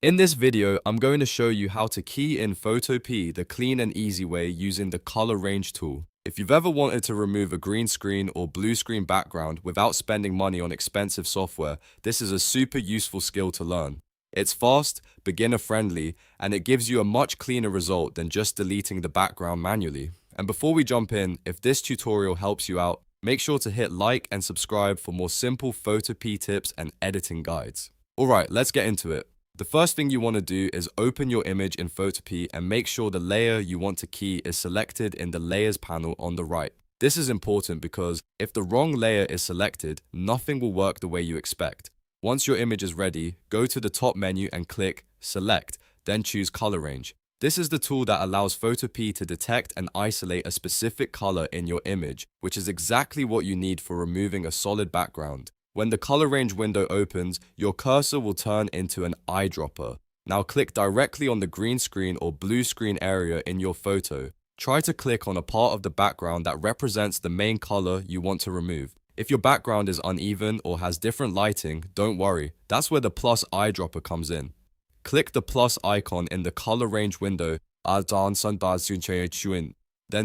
In this video, I'm going to show you how to key in Photopea the clean and easy way using the color range tool. If you've ever wanted to remove a green screen or blue screen background without spending money on expensive software, this is a super useful skill to learn. It's fast, beginner friendly, and it gives you a much cleaner result than just deleting the background manually. And before we jump in, if this tutorial helps you out, make sure to hit like and subscribe for more simple Photopea tips and editing guides. Alright, let's get into it. The first thing you want to do is open your image in Photopea and make sure the layer you want to key is selected in the Layers panel on the right. This is important because if the wrong layer is selected, nothing will work the way you expect. Once your image is ready, go to the top menu and click Select, then choose Color Range. This is the tool that allows Photopea to detect and isolate a specific color in your image, which is exactly what you need for removing a solid background. When the color range window opens, your cursor will turn into an eyedropper. Now click directly on the green screen or blue screen area in your photo. Try to click on a part of the background that represents the main color you want to remove. If your background is uneven or has different lighting, don't worry, that's where the plus eyedropper comes in. Click the plus icon in the color range window, then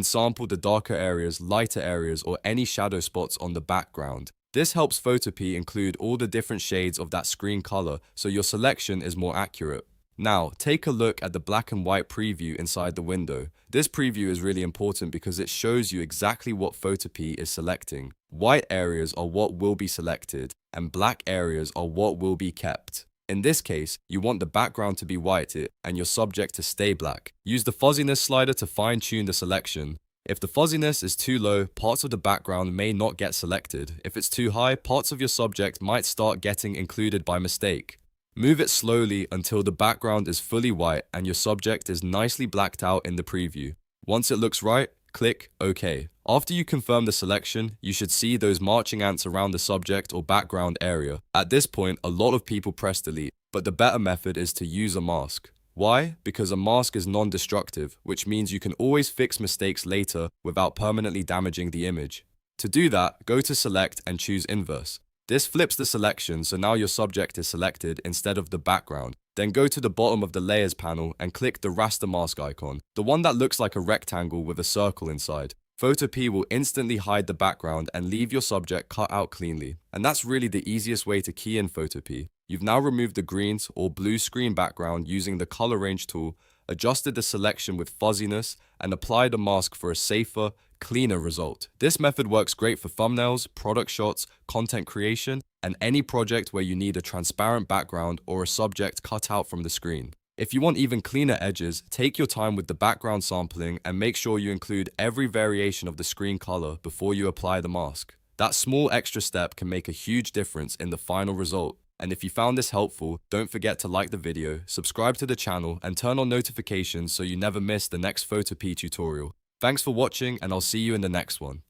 sample the darker areas, lighter areas, or any shadow spots on the background. This helps Photopea include all the different shades of that screen color so your selection is more accurate. Now, take a look at the black and white preview inside the window. This preview is really important because it shows you exactly what Photopea is selecting. White areas are what will be selected, and black areas are what will be kept. In this case, you want the background to be white and your subject to stay black. Use the fuzziness slider to fine-tune the selection. If the fuzziness is too low, parts of the background may not get selected. If it's too high, parts of your subject might start getting included by mistake. Move it slowly until the background is fully white and your subject is nicely blacked out in the preview. Once it looks right, click OK. After you confirm the selection, you should see those marching ants around the subject or background area. At this point, a lot of people press delete, but the better method is to use a mask. Why? Because a mask is non-destructive, which means you can always fix mistakes later without permanently damaging the image. To do that, go to Select and choose Inverse. This flips the selection so now your subject is selected instead of the background. Then go to the bottom of the Layers panel and click the Raster Mask icon, the one that looks like a rectangle with a circle inside. Photopea will instantly hide the background and leave your subject cut out cleanly. And that's really the easiest way to key in Photopea. You've now removed the greens or blue screen background using the color range tool, adjusted the selection with fuzziness, and applied a mask for a safer, cleaner result. This method works great for thumbnails, product shots, content creation, and any project where you need a transparent background or a subject cut out from the screen. If you want even cleaner edges, take your time with the background sampling and make sure you include every variation of the screen color before you apply the mask. That small extra step can make a huge difference in the final result. And if you found this helpful, don't forget to like the video, subscribe to the channel, and turn on notifications so you never miss the next Photopea tutorial. Thanks for watching, and I'll see you in the next one.